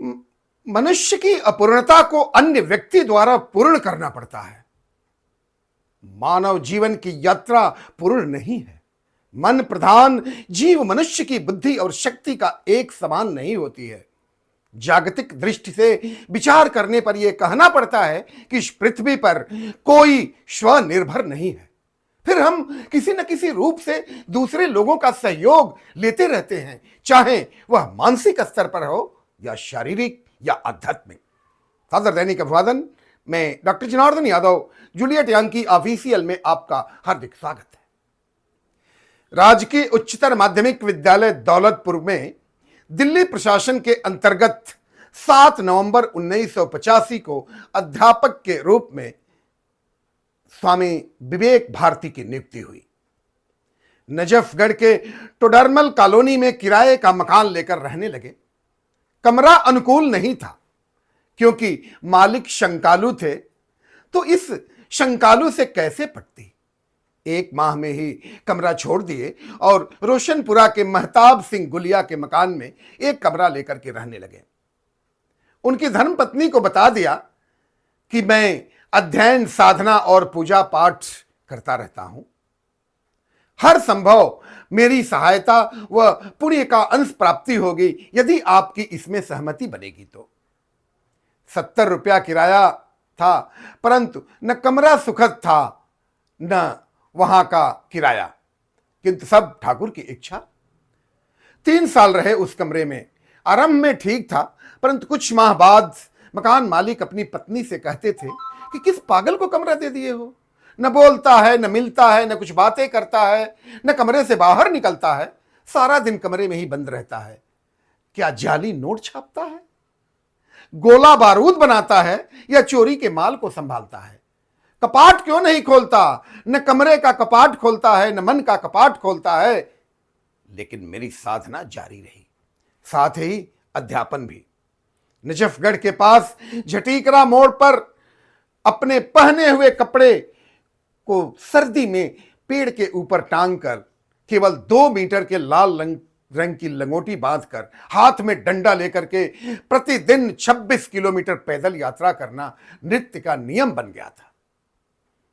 म- मनुष्य की अपूर्णता को अन्य व्यक्ति द्वारा पूर्ण करना पड़ता है। मानव जीवन की यात्रा पूर्ण नहीं है। मन प्रधान जीव मनुष्य की बुद्धि और शक्ति का एक समान नहीं होती है। जागतिक दृष्टि से विचार करने पर यह कहना पड़ता है कि इस पृथ्वी पर कोई स्वनिर्भर नहीं है। फिर हम किसी न किसी रूप से दूसरे लोगों का सहयोग लेते रहते हैं, चाहे वह मानसिक स्तर पर हो या शारीरिक या आध्यात्मिक। सादर दैनिक अभिवादन। मैं doctor Janardan Yadav, Juliet Yankee official में आपका हार्दिक स्वागत है। राजकीय उच्चतर माध्यमिक विद्यालय दौलतपुर में दिल्ली प्रशासन के अंतर्गत 7 नवंबर 1985 को अध्यापक के रूप में स्वामी विवेक भारती की नियुक्ति हुई। नजफगढ़ के टोडरमल कॉलोनी में किराए का मकान लेकर रहने लगे। कमरा अनुकूल नहीं था क्योंकि मालिक शंकालू थे, तो इस शंकालू से कैसे पटती। 1 माह में ही कमरा छोड़ दिए और रोशनपुरा के महताब सिंह गुलिया के मकान में एक कमरा लेकर के रहने लगे। उनकी धर्मपत्नी को बता दिया कि मैं अध्ययन, साधना और पूजा पाठ करता रहता हूं। हर संभव मेरी सहायता व पुण्य का अंश प्राप्ति होगी यदि आपकी इसमें सहमति बनेगी तो। 70 रुपया किराया था, परंतु न कमरा सुखद था न वहां का किराया, किंतु सब ठाकुर की इच्छा। 3 साल रहे उस कमरे में। आरंभ में ठीक था, परंतु कुछ माह बाद मकान मालिक अपनी पत्नी से कहते थे कि किस पागल को कमरा दे दिए हो। न बोलता है, न मिलता है, न कुछ बातें करता है, न कमरे से बाहर निकलता है, सारा दिन कमरे में ही बंद रहता है। क्या जाली नोट छापता है, गोला बारूद बनाता है, या चोरी के माल को संभालता है? कपाट क्यों नहीं खोलता? न कमरे का कपाट खोलता है, न मन का कपाट खोलता है। लेकिन मेरी साधना जारी रही, साथ ही अध्यापन भी। नजफगढ़ के पास झटीकरा मोड़ पर अपने पहने हुए कपड़े को सर्दी में पेड़ के ऊपर टांग कर, केवल 2 मीटर के लाल रंग की लंगोटी बांधकर, हाथ में डंडा लेकर के प्रतिदिन 26 किलोमीटर पैदल यात्रा करना नृत्य का नियम बन गया था।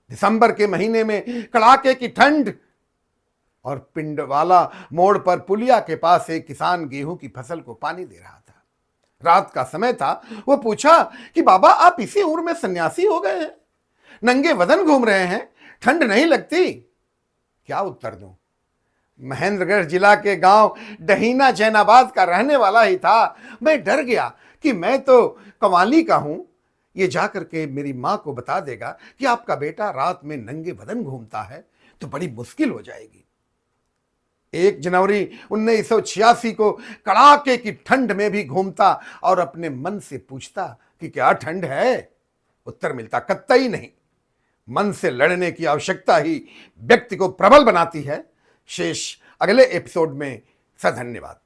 दिसंबर के महीने में कड़ाके की ठंड और पिंडवाला मोड़ पर पुलिया के पास एक किसान गेहूं की फसल को पानी दे रहा था। रात का समय था। वो पूछा कि बाबा, आप इसी उम्र में सन्यासी हो गए हैं, नंगे बदन घूम रहे हैं, ठंड नहीं लगती? क्या उत्तर दूं? महेंद्रगढ़ जिला के गांव डहीना जैनाबाद का रहने वाला ही था। मैं डर गया कि मैं तो कवाली का हूं, ये जाकर के मेरी मां को बता देगा कि आपका बेटा रात में नंगे बदन घूमता है तो बड़ी मुश्किल हो जाएगी। 1 जनवरी 1986 को कड़ाके की ठंड में भी घूमता और अपने मन से पूछता कि क्या ठंड है? उत्तर मिलता कतई नहीं। मन से लड़ने की आवश्यकता ही व्यक्ति को प्रबल बनाती है। शेष अगले एपिसोड में। धन्यवाद।